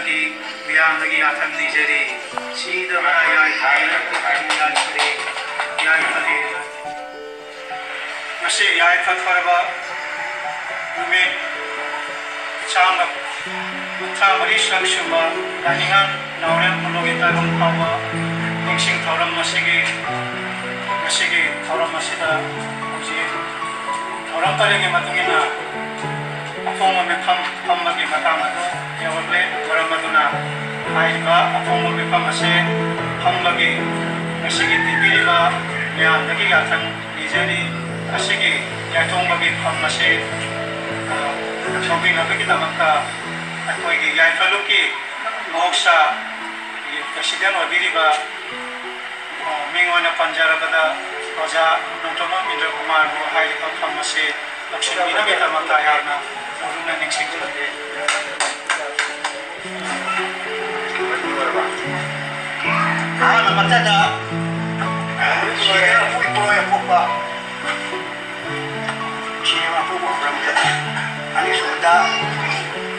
की मियाम लगी आथम निजरी सीधा बड़ा यार खरे यार खरे मसे यार खरबा में चांग उत्था मरी संक्षुमा लानिहान नावरेम पुलोगी तागम पावा निक्सिंग थौरम मसेगी थौरम मसेदा उजी थौरम तलेगे मतुगिना अफोंग में फम बगी मताम अदो यवले वरम मदुना हाइबा अफोंग में फम मसे फम बगी मसेगी तिबिरिबा मियाम लगी आथन निजरी असेगी याथोंग बगी फम मसे शॉपिंग अबकी तमक्का अखोगी याइफलुकी मोक्सा प्रेसिडेंट ओबिरिबा मिंगोना पंजारबदा ओजा नोंथोमा इंद्र कुमार को हाइबा फम मसे लक्ष्मी नबी तमक्का यारना उरुना निक्सिंग जदे नमस्ते शेरा फुई पोया पोपा शेरा पोपा ब्रह्मजा ani sudah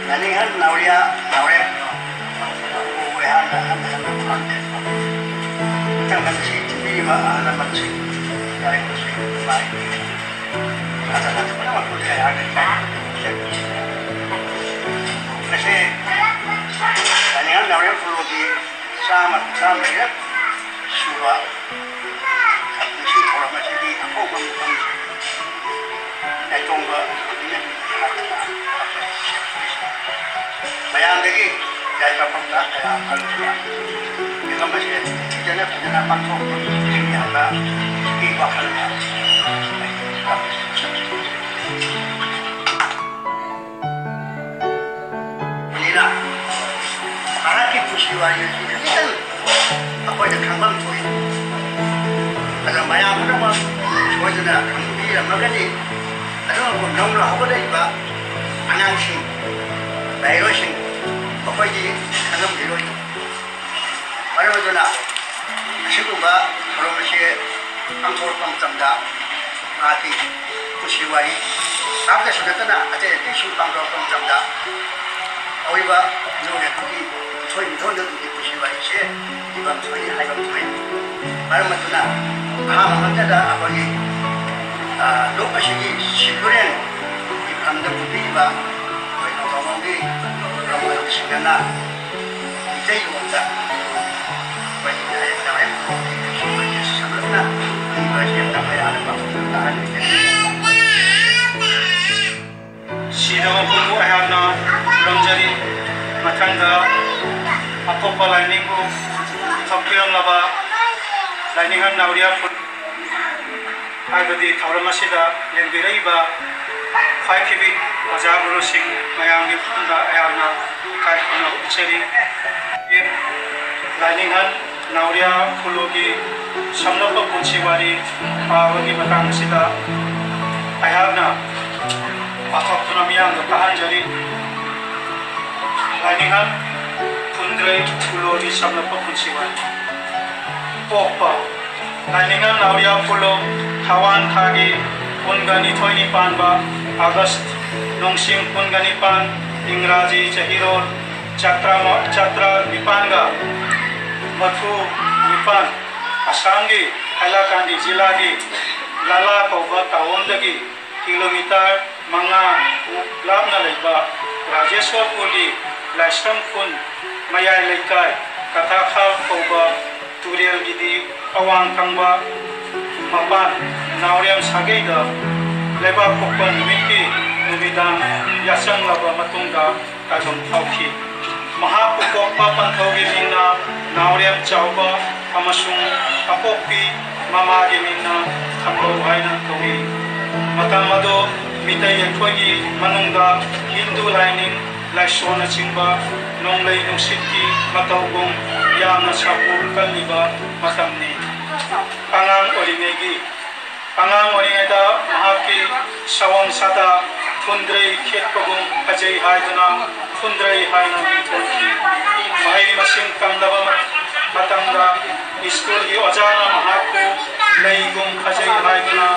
nani kan nauria jangan si ini mah anak macam dari musik baik ada satu nama pun saya ada masih nani kan nauria perlu di sama ya sudah musik orang masih di apa pun tunggu bayang lagi dari pemerintah kalau itu masih jenis patok ini ada ibakal ini lah karena peristiwa ini kan apa yang kambang tu ada bayang apa semua sudah kambing yang magani ada orang nonglah apa dah iba anang sih bayar sih apa je anam bayar baru tu nak sekolah orang masih angkor pangcamda mati kusiwari apa sudah tu nak ada isu angkor pangcamda awiba nolak tu cuy nolak tu kusiwari sih ibang cuy hai bang cuy baru tu nak macam dah apa ni लोग अशी शिवरेन इफांदा बुद्धिबा वैनो गावंगी रामोल सिंगना इथे योंदा वैनो हाय नाय शिवरेन समरना इबाजे तमया आलबा तान सिरावा पुगु आयाना रंजारी मथंगा अपोपा लाइनिंगु थपिरं लाबा लाइनिंगन नावरिया हाइबदी थौरमसिदा लेंबिरैबा खाइखिबि ओजा गुरुसिंह मयांगि फुंदा आयाना खाइखुना उचेरि लाइनिंगन नावरिया फुलोगी समनप पुंसिवारी पावगी मतंगसिदा आयाना पाथोक्तुना मियांग ताहांजरि लाइनिंगन फुंद्रै फुलोगी समनप पुंसिवारी पोपा लाइनिंगन नावरिया फुलो Hawan Thagi Pungani Thoini Panba August Nongsim Pungani Pan Ingraji Chahirol Chatra Nipanga Mathu Nipan Asangi Halakandi Zilagi Lala Kauba Tawondagi Kilometer Manga Labna Leba Rajeshwar Puli Laistam Kun Mayai Lekai Katakha Kauba Turiel Gidi Awang Kangba Mapan Nauriam Sageda Leba Popan Wiki Nubidan Yasang Laba Matunga Kajom Tauki Mahapukok Papan Taugi Minna Nauriam Chauba Amasung Apopi Mama Minna Kambo Wainan Togi Matamado Mitai Yakwagi Manunga Hindu Lining Laishona Chimba Nonglay Nusiti Matawgong Yamna Sapu Kaliba Matamni Pangang Oringeda Mahaki Sawang Sada Fundrei Ketpagum Ajay Haiduna Fundrei Haina Mitolki Mahiri Masing Kandava Matanga Iskuri Ojana Mahaku Leigum Ajay Haiduna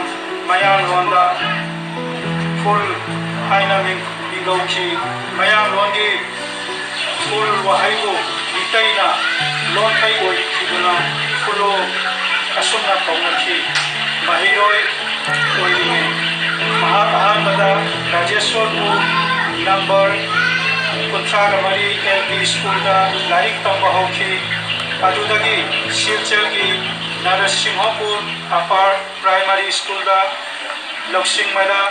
Mayan Ronda Full Haina Mingauki Mayan Rondi फुल वहायबो मितैना लोनथै ओइखिबुना फुलो असुमना कौनखि महिरोय ओइरिङे महाक अहानबदा राजेश्वरबु नंबर 34 LP स्कूल लाइक तंब हौखि अदुदगी सिलचरगी नरसिंहपुर अपर प्राइमरी स्कूल लौसिंगमदा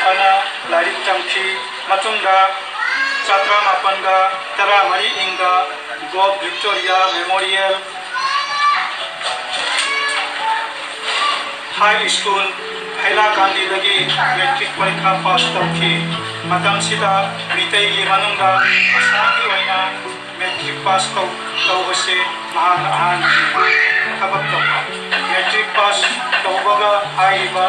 अना लाइक तंखि मतुंगा छात्रा मापनगा तरा मरी इंगा गोप विक्टोरिया मेमोरियल हाई स्कूल हैला गांधी लगी मैट्रिक परीक्षा पास तौखि मतम सिदा मितै की मनुंगा असांगी वैना मैट्रिक पास तौबसे महान अहान थबक तौबा मैट्रिक पास तौबगा हाइबा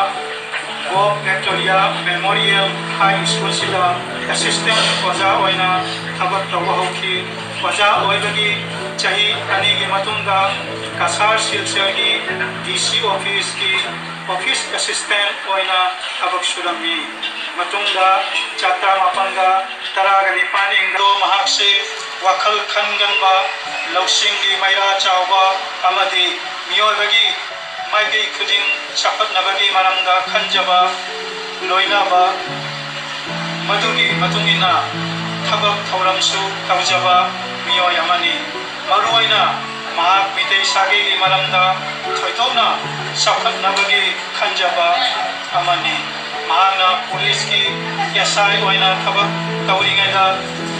गोप विक्टोरिया मेमोरियल हाई स्कूल सिदा असिस्टेंट वजा वैना थबक तौबा हौखि वजा ओइबगी चाही अनी की मतुंगा कसार सिलचर की DC ऑफिस की ऑफिस असिस्टेंट ओइना थबक सुरमी मतुंगा छात्रा मापनगा तरागा निपान इंगो महाक्से वखल खनगनबा लौसिंगी मैरा चावबा अमदी मियोबगी माइगई खुदिंग सफतनबगी मरमदा खनजबा लोइनाबा मधुगी मतुंगिना थबक थौरमसु तवजबा मियोय अमनी मरुइना महाक मितै सागेगी मरमदा थोइथौना सफतनबगी खनजबा अमनी महाना पुलिस की SI ओइना थबक तौरिङैदा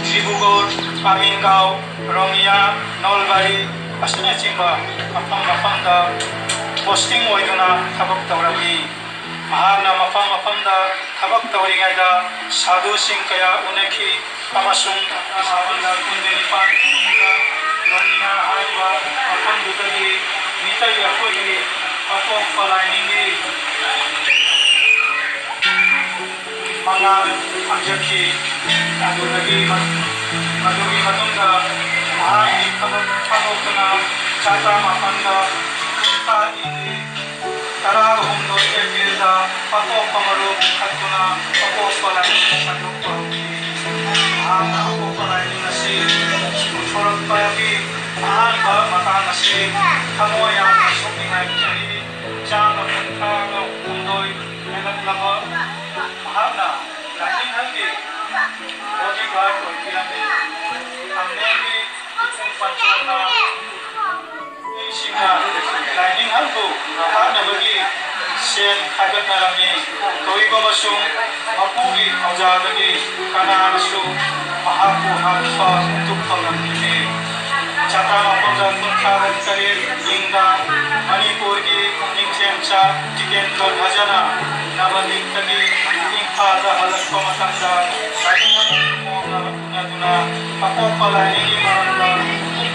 त्रिबुगुर आमिनगाव रोंगिया नलबारी असनाचिंबा मफमदा पोस्टिंग ओइदुना थबक तौरमी महाना मफमदा थबक तौरिङैदा साधु सिंह कया उनेखि अमसुंग मावंदा कुंदेनिपान रोंगिया हाइबा मफमदुदगी मितै अखोगी अपोप लाइनिंगी मंगाल अंजखी अदुदगी मधुगी मतुंगा महाई थबकना छात्रा मापनगा ता इंगी तराग हुंदो एपिलदा अपोप मरु खतुना अपोप लाइनिंग मधुक पहुकी महाना अपोप लाइनिंग नसी उथोरक पायकी महान बा मता नसी थमोया सुकिनाय चरी चांग पुंथाग हुंदोय मेहनत लबा महाना लाइनिंग हंगी बॉडीगार्ड और किराने हमने भी इतने पंचोना इशिका लाइनिंग हंगो महाना बगी सेन खागत नरमी कोई को मसुं मपुगी औजादगी कनानसु महापु हाक्फा तुक्फलंगे छात्रा मापनगा कुंथागत करेर इंगा मणिपुर की निंगसेमचा टिकेंद्र भजना नवलिंगतनी इंफादा हलक्को मतंदा लाइनिंगना अपोप लाइनिंगी मरंदा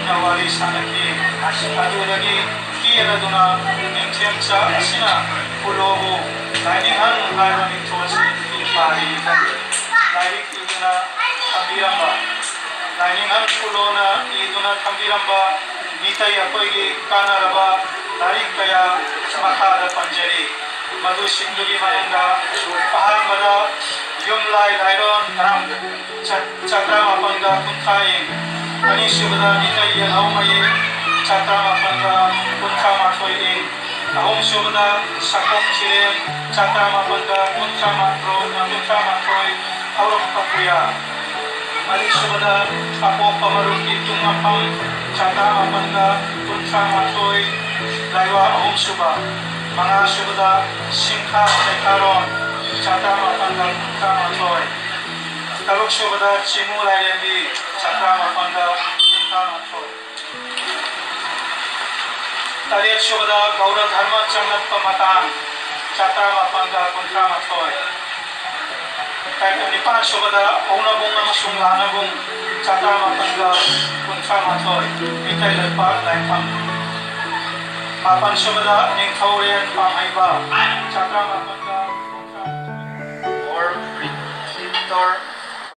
नवारी सानकी अदुदगी कियनदुना निंगसेमचा असिना पुलोबु लाइनिंगहन हाइबानि थोसी इंफारी लाइनिंग इदुना अबिरंबा लाइनिंगहन पुलोना इदुना थंबिरंबा मितै अखोइगी कानारबा लाइक कया मखादा पंजरी मधु सिंधुगी मयंगा अहानबदा युमलाई लाइरोन राम छात्रा मापनगा कुंथाई अनिसुबदा मितै यलौमये छात्रा मापनगा कुंथा माथोई अहोम सुबदा सकोक चिरेन छात्रा मापनगा कुंथा माथोई औरक पपुया अनिसुबदा अपोप पमरुकी तुंगफम छात्रा मापनगा कुंथा माथोई लाइवा अहोम सुबा मंगा सुबदा सिंखा लेकारोन छात्रा मापनगा कुंथा माथोई तरुक सुबदा चिमु लाइरेंबी छात्रा मापनगा कुंथा माथोई तरेट सुबदा गौर धर्म चंगत मतंग छात्रा मापनगा कुंथा माथोई निपान सुबदा औनबुंग अमसुंग लानबुंग छात्रा मापनगा कुंथा माथोई मितै लेपा लाइफाम मापन सुबदा निंगथौरेन पामहाइबा छात्रा मापनगा और Victor